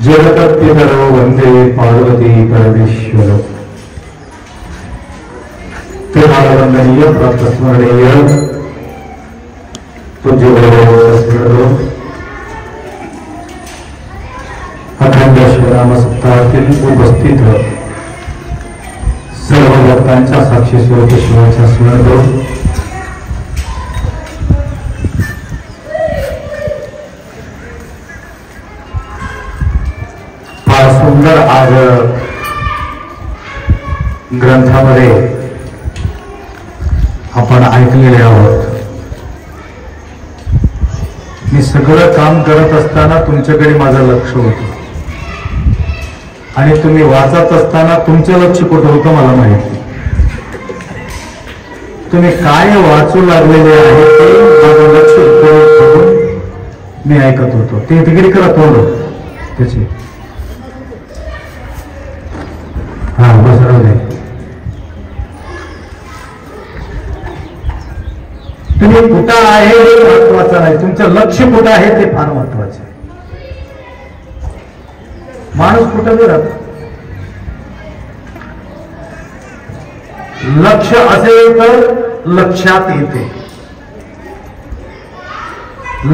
जगत्पितरौ वंदे पार्वती परमेश्वर वंदनीय प्राप्त स्मरणीय पूज्य अखंड शिवनाम सप्ताहातील उपस्थित सर्व भक्तांच्या साक्षी स्वरूप शिवाच्या स्मरण सुंदर आज ग्रंथामध्ये आपण ऐकलेले आहोत. मी सगळं काम करत असताना तुमच्याकडे माझं लक्ष होतं आणि तुम्ही वाचत असताना तुमचं लक्ष कुठं होतं मला माहिती. तुम्ही काय वाचू लागलेले आहे ते माझं लक्ष ठेवून मी ऐकत होतो. ते तिकडे करत होतो त्याची तुम्ही कुठं आहे हे महत्वाचं नाही, तुमचं लक्ष कुठं आहे ते फार महत्वाचं आहे. माणूस कुठं बी राहतो, लक्ष असेल तर लक्षात येते,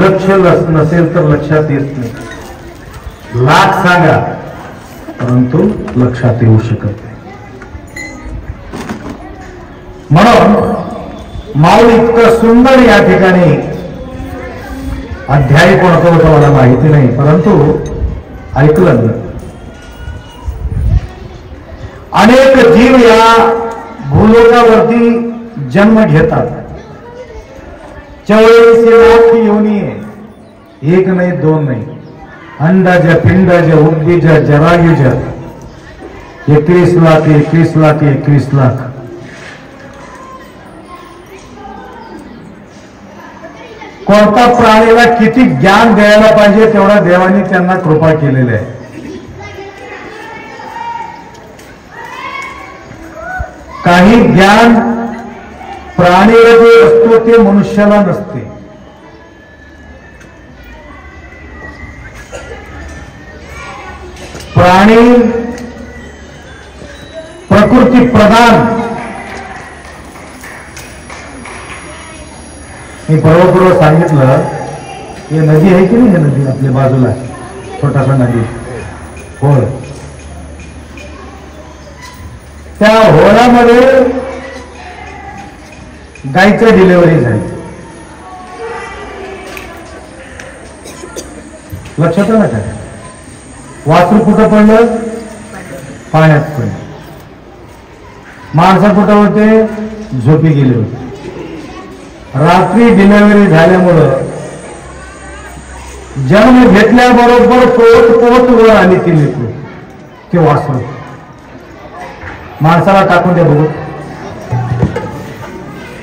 लक्ष नसेल तर लक्षात येत नाही. लाख सांगा परंतु लक्षात येऊ शकत नाही. म्हणून माऊल इतकं सुंदर या ठिकाणी अध्याय कोणतं होतं मला माहिती नाही, परंतु ऐकलं. अनेक जीव या भूलोकावरती जन्म घेतात. 44 लाख योनी आहे, एक नाही दोन नाही. अंडाज पिंडाज उद्भिज जरायुज 21 लाख 21 लाख 21 लाख. कोणता प्राणीला किती ज्ञान द्यायला पाहिजे तेवढा देवाने त्यांना कृपा केलेली आहे. काही ज्ञान प्राणीला जे असतो ते मनुष्याला नसते. प्राणी प्रकृती प्रधान. मी पूर्व सांगितलं हे नदी आहे की नाही, हे नदी आपल्या बाजूला छोटासा नदी होळ, त्या होळामध्ये गायचं डिलिव्हरी झाली. लक्षात आलं का? वासरू कुठं पडलं? पाण्यात पडलं. माणसं कुठं होते? झोपी गेले होते. रात्री डिलिव्हरी झाल्यामुळं जन्म घेतल्याबरोबर पोहत पोहत वर आली ती लेकरू, ते वासरू. माणसाला टाकून द्या बघू.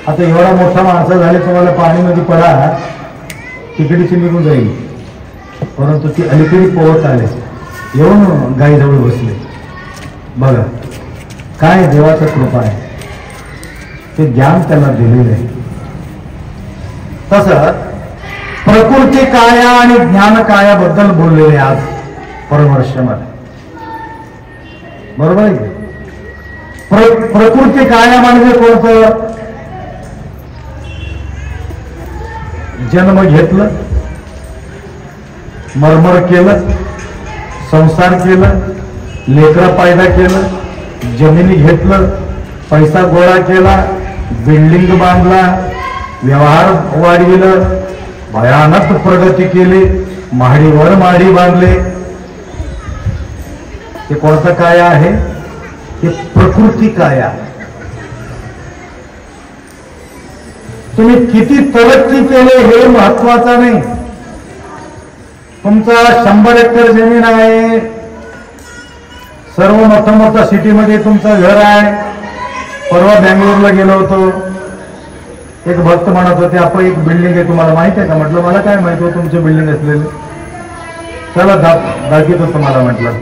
आता एवढा मोठा माणसा झाले, तुम्हाला पाणीमध्ये पडा तिकडीची निघून जाईल, परंतु ती अलीकडे पोहत आले, येऊन गाईजवळ बसले. बघा काय देवाचं कृपा आहे, ते ज्ञान त्याला दिलेलं आहे. तसं प्रकृती काया आणि ज्ञान कायाबद्दल बोललेले आज परमर्षमध्ये, बरोबर आहे. प्रकृती काया म्हणजे कोणतं? जन्म घेतलं, मरमर केलं, संसार केलं, लेकरं पैदा केलं, जमिनी घेतलं, पैसा गोळा केला, बिल्डिंग बांधला, व्यवहार वाढविलं, भयानक प्रगती केली, महाडीवर महाडी बांधले. ते कोणतं काया आहे? हे प्रकृती काया. तुम्ही किती तरक्की केले हे महत्वाचं नाही. तुमचा 100 एकर जमीन आहे, सर्व मोठं मोठं सिटीमध्ये तुमचं घर आहे. परवा बेंगळूरला गेलो होतो, एक भक्त म्हणत होते आपण एक बिल्डिंग आहे, तुम्हाला माहित आहे का? म्हटलं मला काय माहित हो तुमची बिल्डिंग असलेली. चला दाखवतो तुम्हाला. म्हटलं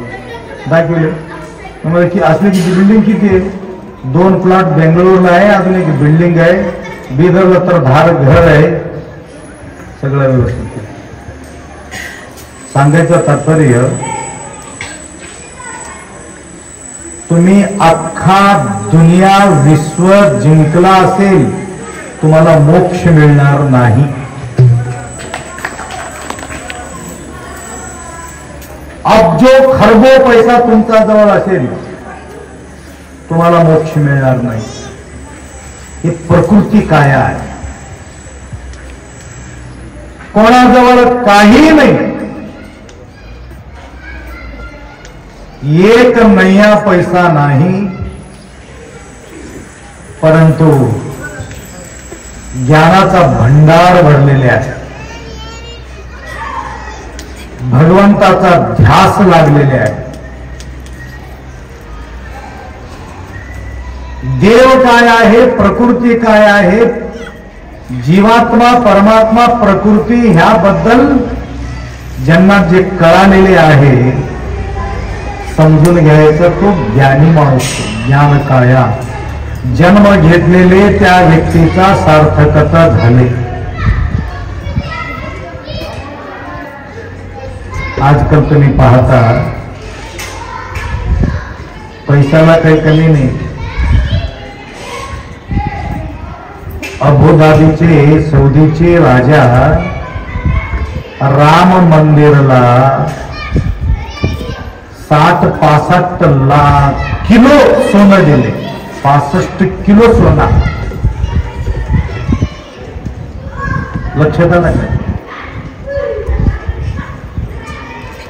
दाखवले. म्हणजे की असली की बिल्डिंग किती आहे? 2 प्लॉट बेंगळूरला आहे, अजून एक बिल्डिंग आहे, बिदरला तर धार घर आहे, सगळं व्यवस्थित. सांगायचं तात्पर्य, तुम्ही अख्खा दुनिया विश्व जिंकला असेल, तुम्हाला मोक्ष मिळणार नाही. अब्जो खरबो पैसा तुमचा जवळ असेल, तुम्हाला मोक्ष मिळणार नाही. ही प्रकृती काया आहे. कोणाजवळ काही नाही, एक नया पैसा नाही, परंतु ज्ञानाचा भंडार भरलेले आहे, भगवंताचा ध्यास लागलेले आहे. देव काय आहे, प्रकृती काय आहे, जीवात्मा परमात्मा प्रकृती ह्याबद्दल ज्यांना जे कळालेले आहे, समजून घ्यायचं तो ज्ञानी माणूस. ज्ञान काया जन्म घेतलेले त्या व्यक्तीचा सार्थकता झाले. आजकाल तुम्ही पाहता पैशाला काही कमी नाही. अबुधाबीचे सौदीचे राजा राम मंदिरला 60-65 लाख किलो सोनं दिले. 65 किलो सोना. लक्षात आलं का?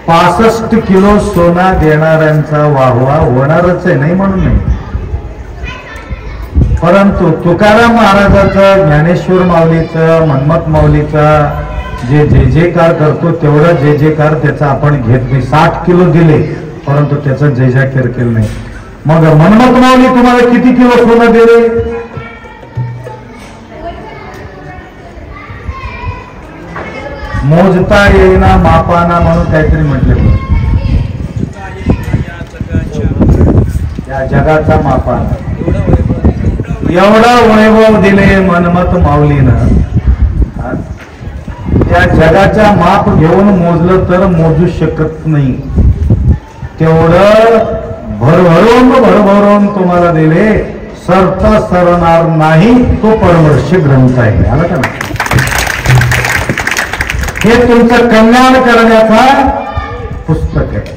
65 किलो सोना देणाऱ्यांचा वाहवा होणारच आहे, नाही म्हणून नाही. परंतु तुकाराम महाराजाचं, ज्ञानेश्वर माऊलीचं, मन्मथ माऊलीचा जे जयकार करतो तेवढा जयकार त्याचा आपण घेत नाही. 60 किलो दिले परंतु त्याचा जयकार केलं नाही. मग मन्मथ माऊली तुम्हाला किती किलो सोनं दिले? मोजता येईना मापाना म्हणून काहीतरी म्हटले. या जगाचा मापाना एवढा वैभव दिले मनमत माऊलीनं. त्या जगाच्या माप घेऊन मोजलं तर मोजू शकत नाही. तेवढं भरभरून तुम्हाला दिले. सरता सरणार नाही तो परमर्ष ग्रंथ आहे. आला का? हे तुमचं कल्याण करण्याचा पुस्तक आहे.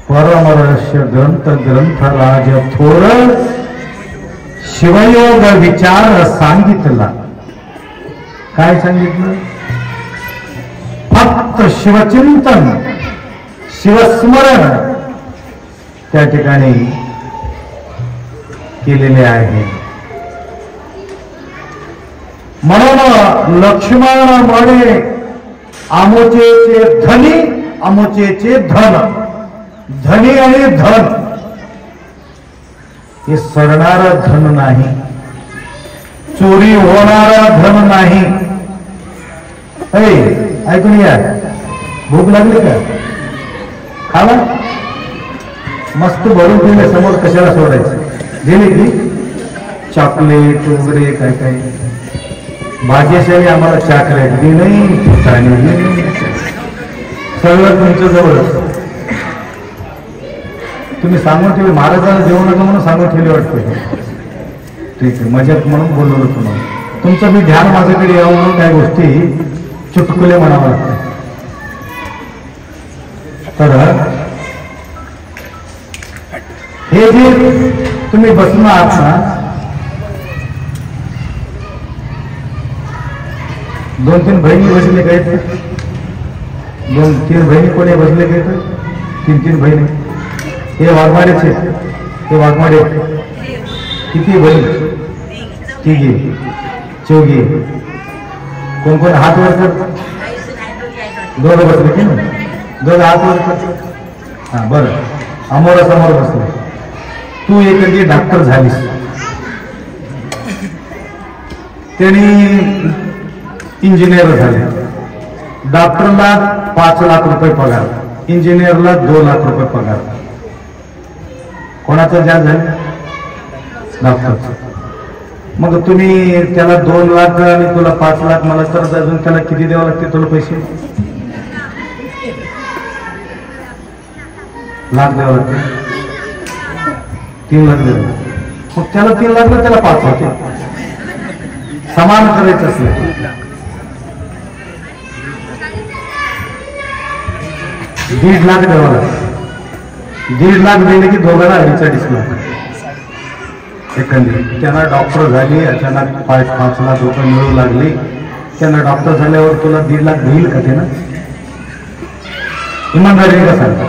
परमर्ष ग्रंथराज थोर शिवयोग विचार सांगितला. काय सांगितलं? फक्त शिवचिंतन शिवस्मरण त्या ठिकाणी केलेले आहे. म्हणून लक्ष्मण म्हणे आमोचेचे धनी आमोचेचे धन. धनी आणि धन हे सरणार धन नाही, चोरी होणारा धन नाही. ऐकून या. भूक लागली का? खावा. मस्त भरून दिले समोर, कशाला सोडायचं. दिले की चॉकलेट वगैरे काय काय. भाग्यशाली आम्हाला चॉकलेट दे नाही, सगळं तुमच्या जवळच. तुम्ही सांगून ठेवले महाराजांना जेवण नका म्हणून सांगून ठेवले वाटतं. ठीक आहे, मजाक म्हणून बोलवलं तुम्हाला. तुमचं मी ध्यान माझ्याकडे यावं म्हणून काही गोष्टी चुटकुले म्हणावं लागतं. तर हे जे तुम्ही बसणं आहात ना, 2-3 बहिणी बसले काय? 2-3 बहिणी कोणी बसले काय? 3-3 बहिणी. हे वाघमाडेचे, हे वाघमाडे. किती बहीण? तिघी चौघी. कोण कोण हात वर कर? दोघं बसले की ना? दोघं हात वर कर. हा बरं. अमोरासमोर बसले. तू एखादी डॉक्टर झालीस. त्यांनी इंजिनियर झाले. डॉक्टरला 5 लाख रुपये पगार, इंजिनियरला 2 लाख रुपये पगार. कोणाचं जास्त झालं? डॉक्टरचं. मग तुम्ही त्याला 2 लाख आणि तुला 5 लाख, मला तर अजून त्याला किती द्यावं लागते तुला पैसे? लाख द्यावं लागते. 3 लाख द्यावं. मग त्याला 3 लाख, त्याला 5 होते. समान करायचं असलं 1.5 लाख द्यावं लागतं. 1.5 लाख दिले की दोघांना 2.5 लाख. एकंदरीत त्यांना डॉक्टर झाली, अचानक 5 लाख रुपये मिळू लागले. त्यांना डॉक्टर झाल्यावर तुला 1.5 लाख देईल का? ते ना इमानदारीने का सांगता?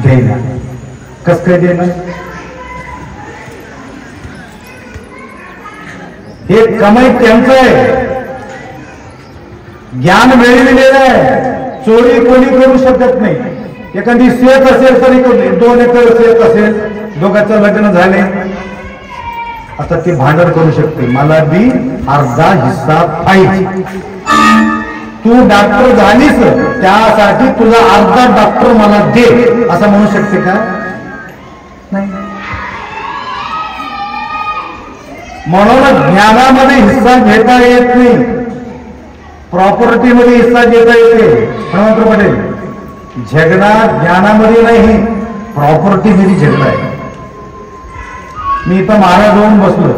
देणार. कस काय देणार? हे कमाई त्यांचं आहे, ज्ञान मिळविलेलं आहे. चोरी कोणी करू शकत नाही. एखादी शेत असेल तरी 2 एकर शेत असेल, दोघांचं लग्न झाले, आता ते भांडण करू शकते. मला बी अर्धा हिस्सा पाहिजे. तू डॉक्टर झालीस त्यासाठी तुला अर्धा डॉक्टर मला दे असं म्हणू शकते का? नाही. म्हणून ज्ञानामध्ये हिस्सा घेता येत नाही, प्रॉपर्टीमध्ये हिस्सा घेता येते. हनुमंत पटेल, झगडा ज्ञानामध्ये नाही, प्रॉपर्टीमध्ये झगडा आहे. मी इथं महाराज होऊन बसलो,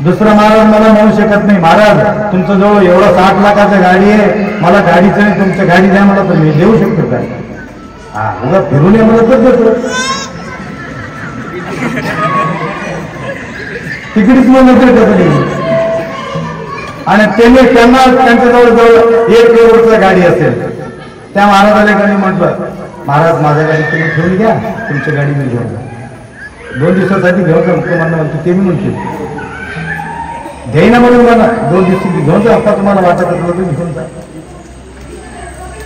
दुसरा महाराज मला म्हणू शकत नाही महाराज तुमचं जवळ एवढं 60 लाखाचं गाडी आहे, मला गाडीचं नाही, तुमच्या गाडी द्या मला, तर मी देऊ शकतो काय? हा उगा फिरून ये मला तर देतो. तिकडीच म्हणून आणि त्यांना त्यांच्याजवळ जवळ 1 करोडची गाडी असेल, त्या महाराजाला गाडी म्हटलं महाराज माझ्या गाडी तुम्ही ठेवून घ्या, तुमची गाडी मी घेऊन जा. 2 दिवसासाठी घेऊन जा मुख्यमंत्री म्हणतो, ते मी म्हणतो घ्यायना म्हणून मला 2 दिवशी घेऊन जा, आता तुम्हाला वाटत असलं तर घेऊन जा.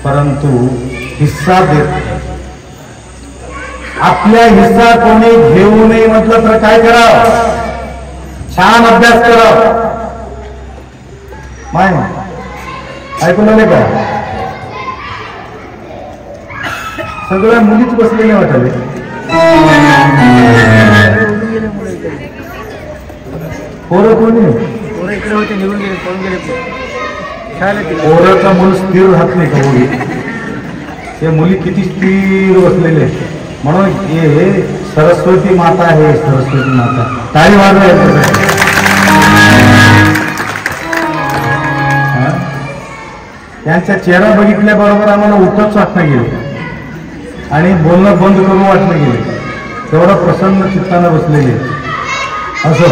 परंतु हिस्सा देत आपल्या हिस्सा कोणी घेऊ नये म्हटलं तर काय करावं? छान अभ्यास करा. माय ऐकून आले का? सगळ्या मुलीच बसलेले वाटले. पोरं कोणी? इकडे होते, निघून गेले, पळून गेले. पोराचा मूल स्थिर राहत नाही का मुली? ते मुली किती स्थिर बसलेले. म्हणून हे सरस्वती माता आहे. सरस्वती माता टाळी वाजवायचं. त्यांचा चेहरा बघितल्याबरोबर आम्हाला उठच वाटणं गेले आणि बोलणं बंद करून वाटणं गेले. तेवढं प्रसन्न चित्तानं बसलेले. असं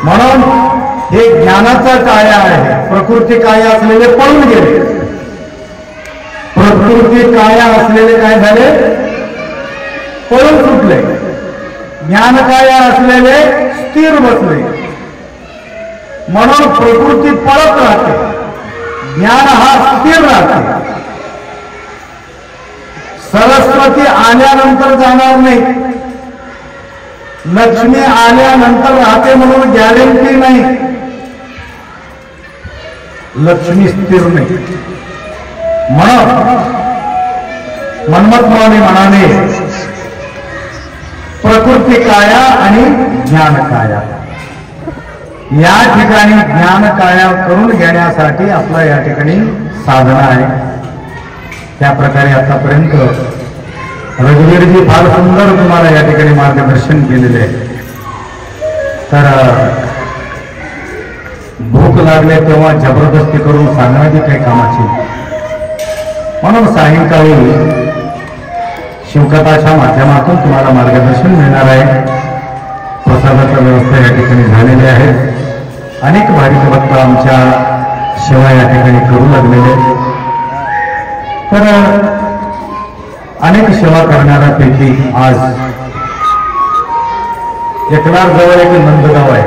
म्हणून हे ज्ञानाचा काया आहे. प्रकृती काया असलेले पळून गेले. प्रकृती काया असलेले काय झाले? पळून सुटले. ज्ञान काया असलेले स्थिर बसले. म्हणून प्रकृती पळत राहते, ज्ञान हा स्थिर राहते. सरस्वती आल्यानंतर जाणार नाही, लक्ष्मी आल्यानंतर राहते म्हणून गॅरंटी नाही. लक्ष्मी स्थिर नाही. म्हणून मन्मथ माने म्हणाले प्रकृती काया आणि ज्ञान काया. या ठिकाणी ज्ञान काया करून घेण्यासाठी आपला या ठिकाणी साधना आहे. त्या प्रकारे आतापर्यंत रघुवीरजी फार सुंदर तुम्हाला या ठिकाणी मार्गदर्शन केलेले आहे. तर भूक लागले तेव्हा जबरदस्ती करून सांगण्याची काही कामाची. म्हणून सायंकाळी शिवकथाच्या माध्यमातून तुम्हाला मार्गदर्शन मिळणार आहे. प्रसादाच्या व्यवस्था या ठिकाणी झालेली आहे. अनेक भाविक भक्त आमच्या सेवा या ठिकाणी करू लागलेले. तर अनेक सेवा करणाऱ्यापैकी आज एकलार जवळ एक नंदगाव आहे.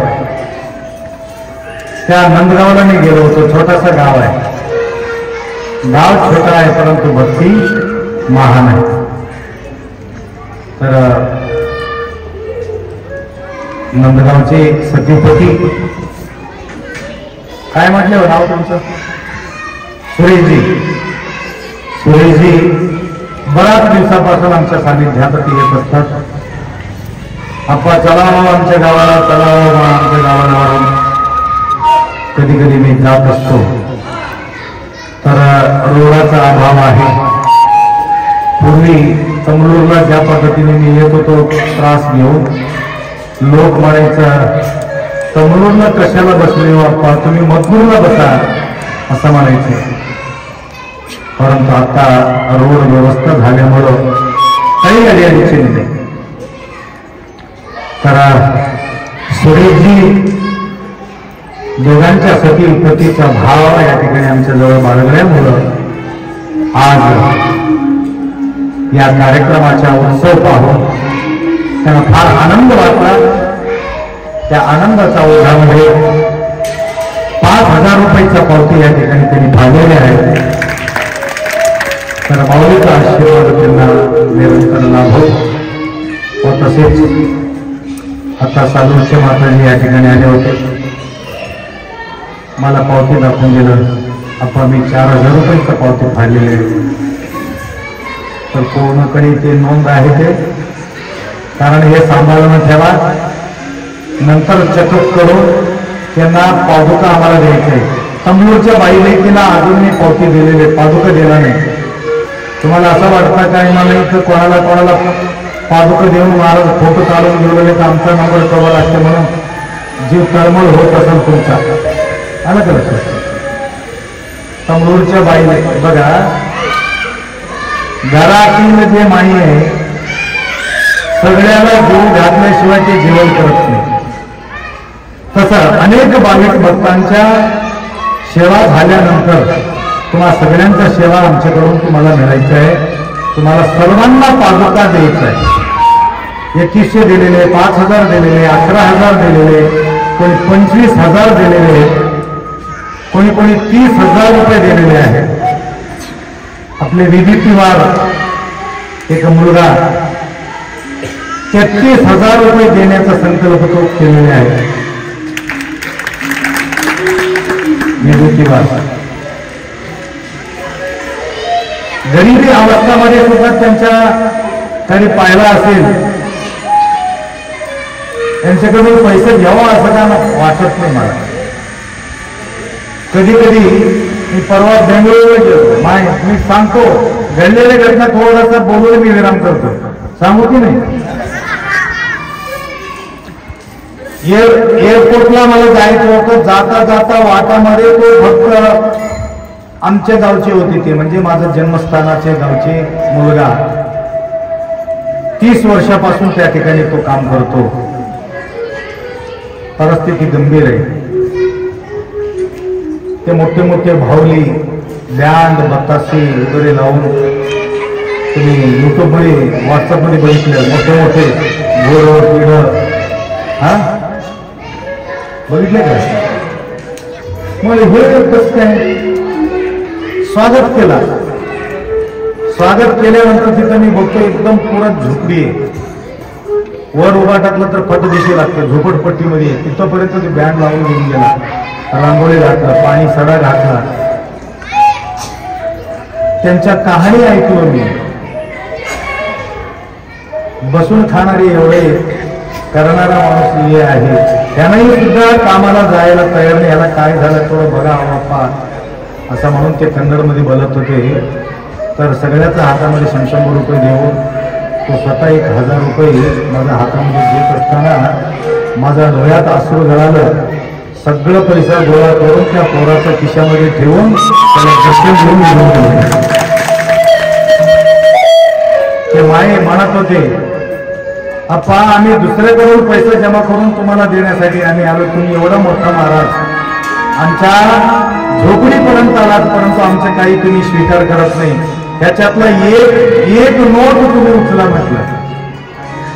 त्या नंदगावला मी गेलो होतो. छोटासा गाव आहे. गाव छोटा आहे परंतु भक्ती महान आहे. तर नंदगावचे सतीपती काय म्हटले हो नाव तुमचं? सुरेशजी. सुरेशजी बऱ्याच दिवसापासून आमच्या सानिध्यात येत असतात. आप्पा चलाव आमच्या गावाला, चलाव आमच्या गावाला. कधी कधी मी जात असतो. तर रोडाचा अभाव आहे. पूर्वी तमलूरला ज्या पद्धतीने मी येत होतो त्रास घेऊन, लोक म्हणायचं तमलूरला कशाला बसले बाप्पा, तुम्ही मथुरला बसा असं म्हणायचे. परंतु आता रोड व्यवस्था झाल्यामुळं काही अडचणी नाही. तर सुरेशजी दोघांच्या सती पतीचा भाव या ठिकाणी आमच्या जवळ बाळगल्यामुळं आज या कार्यक्रमाचा उत्सव पाहून त्यांना फार आनंद वाटला. त्या आनंदाचा ओझामध्ये 5,000 रुपयाचा पावती या ठिकाणी त्यांनी फाडलेले आहे. तर माऊलीचा आशीर्वाद त्यांना निरंतर लाभो. व तसेच आता साधूचे माताजी या ठिकाणी आले होते. मला पावती दाखवून दिलं. आपण मी 4,000 रुपयाचा पावती फाडलेले आहे. तर कोणाकडे ते नोंद आहे ते, कारण हे सांभाळून ठेवा. नंतर चकअप करून त्यांना पादुका आम्हाला द्यायचे. तमलूरच्या बाईलेकीला अजून मी पावती दिलेले, पादुका दिला नाही. तुम्हाला असं वाटतं काय मला इथं कोणाला पादुका देऊन महाराज फोटो काढून घेऊन तर आमचा नंबर कवर असते म्हणून जीव तळमळ होत असेल तुमचा. आलं का लक्षात? तमलूरच्या बाईले बघा, घरातील जे माई आहे सगळ्याला जीव घातल्याशिवाय ते जेवण करत नाही. तसं अनेक भाविक भक्तांच्या सेवा झाल्यानंतर तुम्हा सगळ्यांच्या सेवा आमच्याकडून तुम्हाला मिळायचं आहे. तुम्हाला सर्वांना पादुका द्यायचं आहे. 2100 दिलेले, 5,000 दिलेले, 11,000 दिलेले, कोणी 25,000 दिलेले, कोणी 30,000 रुपये दिलेले आहेत. आपले विभीतीवार एक मुलगा 33,000 रुपये देण्याचा संकल्प तो केलेले आहे. निवृत्तीवास. गरिबी अवस्थामध्ये सुद्धा त्यांच्या त्यांनी पाहिला असेल, त्यांच्याकडून पैसे घ्यावा असं का वाटत नाही मला. कधी कधी मी परवा बेंगळुरूला गेलो, मी सांगतो घडलेल्या घटना थोडासा बोलून मी विराम करतो, सांगू की नाही. एअरपोर्टला मला जायचं होतं, जाता जाता वाटामध्ये तो फक्त आमच्या गावचे होते, ते म्हणजे माझं जन्मस्थानाचे गावचे मुलगा, 30 वर्षापासून त्या ठिकाणी तो काम करतो. परिस्थिती गंभीर आहे. ते मोठे मोठे भावली बँड बतासे वगैरे लावून तुम्ही युट्यूबमध्ये व्हॉट्सअपमध्ये बघितले, मोठे मोठे घोडं पिढं हा बघितले का. मग हे कसं काय स्वागत केला. स्वागत केल्यानंतर तिथं मी बघतो एकदम पुरा झोपडी आहे. वर उभा टाकलं तर फट दिशे लागतं, झोपडपट्टीमध्ये तिथंपर्यंत ते बँड लावून घेऊन गेला, रांगोळी घातला, पाणी सडा घातला. त्यांच्या कहाणी ऐकलो मी. बसून खाणारे एवढे करणारा माणूस हे आहे, त्यानंही सुद्धा कामाला जायला तयार नाही. याला काय झालं थोडं बघा बाप्पा असं म्हणून ते कन्नडमध्ये बोलत होते. तर सगळ्याच्या हातामध्ये 100 रुपये देऊन तो स्वतः 1000 रुपये माझ्या हातामध्ये देत असताना माझ्या डोळ्यात अश्रू गळालं. सगळं पैसा गोळा करून त्या पोराच्या खिशामध्ये ठेवून त्याला दर्शन घेऊन निघून गेले. ते माये म्हणत होते, अप्पा आम्ही दुसऱ्याकडून पैसे जमा करून तुम्हाला देण्यासाठी आम्ही आलो, तुम्ही एवढा मोठा महाराज आमच्या झोपडीपर्यंत आलात, परंतु आमचं काही तुम्ही स्वीकार करत नाही. त्याच्यातला एक नोट तुम्ही उचला म्हटलं.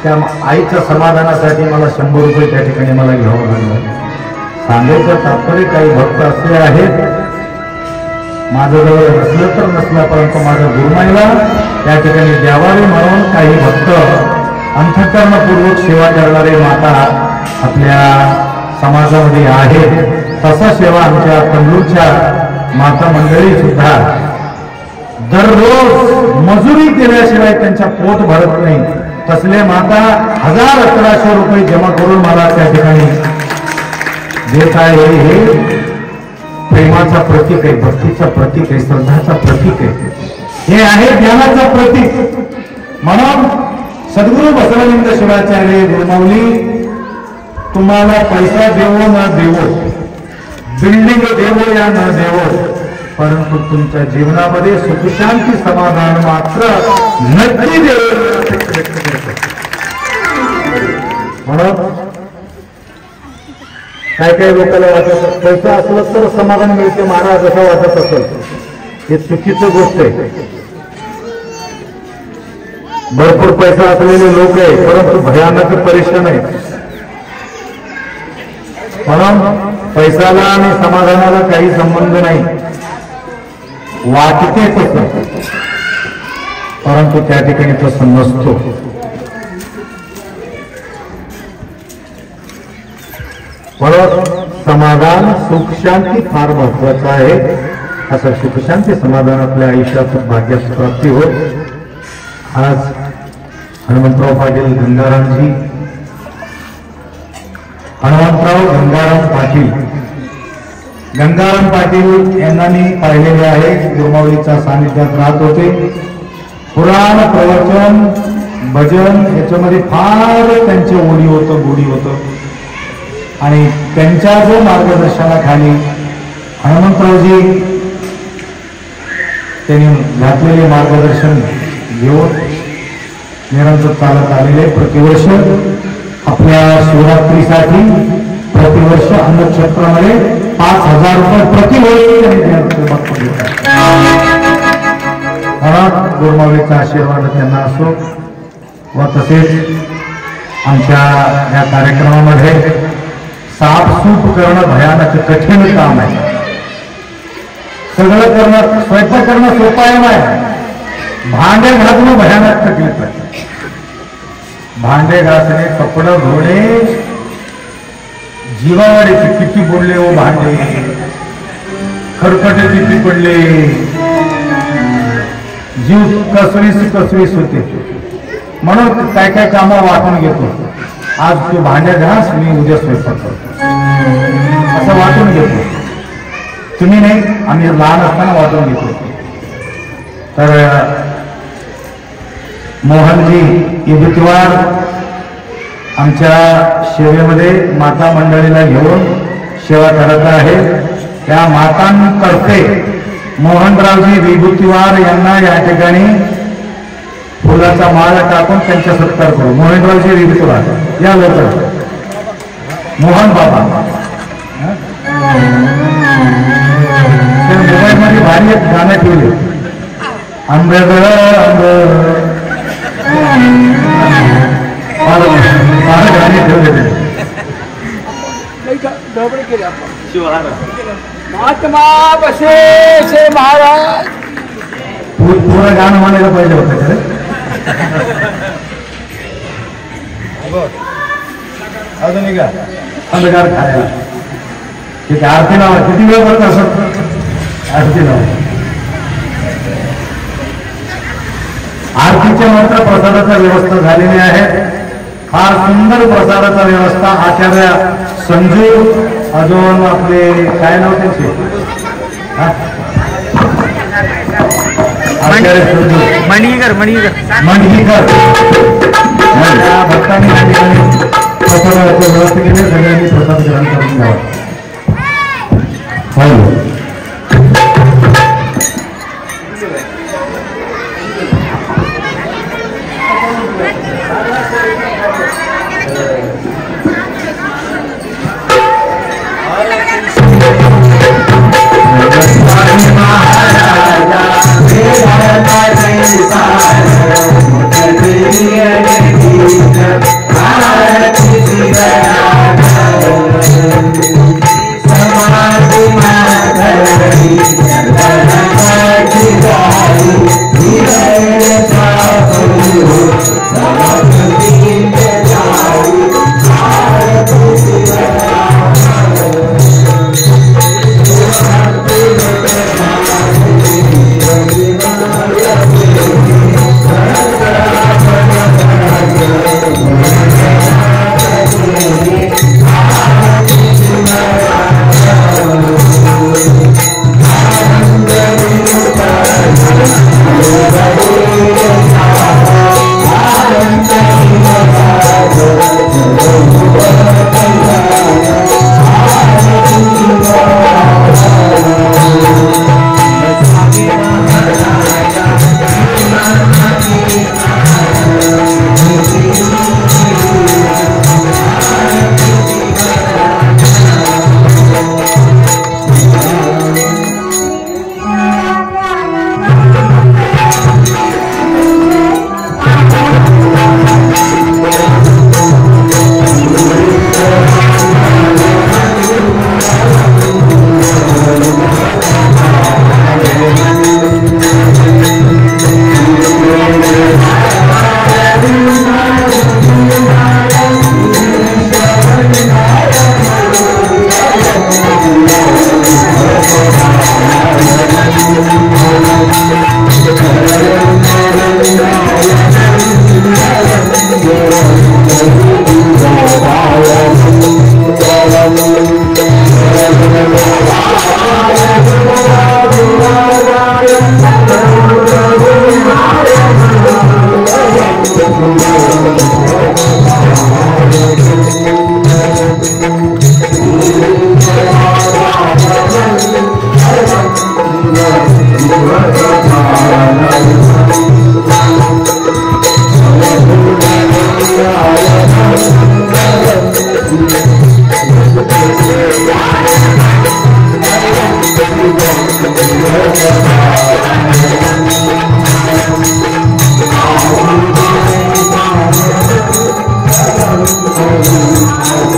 त्या आईच्या समाधानासाठी मला 100 रुपये त्या ठिकाणी मला घ्यावं लागलं. सांगायचं तात्पर्य काही भक्त असे आहेत, माझ्याजवळ नसलं तर नसलं, परंतु माझ्या गुरुमाईला त्या ठिकाणी द्यावावे म्हणून काही भक्त अंतःकरणपूर्वक सेवा करणारे माता आपल्या समाजामध्ये आहेत. तसा सेवा आमच्या कन्नूरच्या माता मंडळी सुद्धा दररोज मजुरी केल्याशिवाय त्यांच्या पोट भरत नाही. तसले माता 1000-1100 रुपये जमा करून मला त्या ठिकाणी देत आहे. हे प्रेमाचा प्रतीक आहे, भक्तीचा प्रतीक आहे, श्रद्धाचा प्रतीक आहे, हे आहे ज्ञानाचा प्रतीक. म्हणून सद्गुरू बसवानंद शिवाचार्य गुरुमाऊली तुम्हाला पैसा देवो न देवो, बिल्डिंग देवो या न देवो, परंतु तुमच्या जीवनामध्ये सुखशांती समाधान मात्र नक्की देवो. म्हणून काय काही लोकांना वाटत पैसा असलं तर समाधान मिळते महाराज असं वाटत असेल, हे चुकीचं गोष्ट आहे. भरपूर पैसा असलेले लोक आहे, परंतु भयानक परेशान आहे. म्हणून पैशाला आणि समाधानाला काही संबंध नाही, वाटते तसं, परंतु त्या ठिकाणी तसं नसतो. म्हणून समाधान सुख शांती फार महत्वाचं आहे. असं सुख शांती समाधान आपल्या आयुष्यात भाग्यास प्राप्ती होत. आज हनुमंतराव पाटील गंगारामजी, हनुमंतराव गंगाराम पाटील, गंगाराम पाटील यांना मी पाहिलेले आहे. गुरुमाऊलीच्या सानिध्यात राहत होते. पुराण प्रवचन भजन याच्यामध्ये फार त्यांचे ओढी होतं, गोडी होतं. आणि त्यांच्या जो मार्गदर्शनाखाली हनुमंतरावजी त्यांनी घातलेले मार्गदर्शन घेऊन निरंतर चालत आलेले. प्रतिवर्ष आपल्या शिवरात्रीसाठी प्रतिवर्ष अन्नक्षेत्रामध्ये 5000 रुपये प्रतिवर्ष त्यांनी गुरुमाऊलीचा आशीर्वाद त्यांना असो. व तसेच आमच्या या कार्यक्रमामध्ये साफसूफ करणं भयानक कठीण काम आहे. सगळं करणं, स्वयंपाक करणं सोपं आहे नाही, भांडे घासणं भयानक तकलीफ आहे. भांडे घासणे, कपडे धुणे, जीवावर किती बोलले हो भांडे, खरकटे किती पडले, जीव कसवीस होते. म्हणून काय काय कामं वाटून घेतो. आज तू भांड्या घास, मी उद्या स्वयंपाक करतो असं वाटून घेतो. तुम्ही नाही, आम्ही लहान असताना वाटून घेतो. तर मोहनजी इबुतवार आमच्या सेवेमध्ये माता मंडळीला घेऊन सेवा करत आहे. त्या मातांतर्फे मोहनरावजी विभूतिवार यांना या ठिकाणी फुलाचा माळ टाकून त्यांचा सत्कार करू. मोहनरावजी विभूतिवार या लवकर. मोहन बाबा मोबाईलमध्ये भारी एक गाणं ठेवले, आंबेडकर गाणी ठेवले. महात्मा बसे महाराज पूर्ण गाणं म्हणायला पाहिजे होतं. अजून का अंधकार खायला ठीक आहे. आरती लावा. किती वेळ करत असत आरती लावा. आरतीच्या मात्र प्रसादाचा व्यवस्था झालेली आहे. फार सुंदर प्रसादाचा व्यवस्था. आचार्य संजू, अजून आपले काय नाव त्यांचे, आचार्य संजू मणगीकर या भक्तांनी या ठिकाणी प्रसादाची व्यवस्था केली. सगळ्यांनी प्रसाद ग्रहण करून घ्यावा.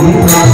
Thank you.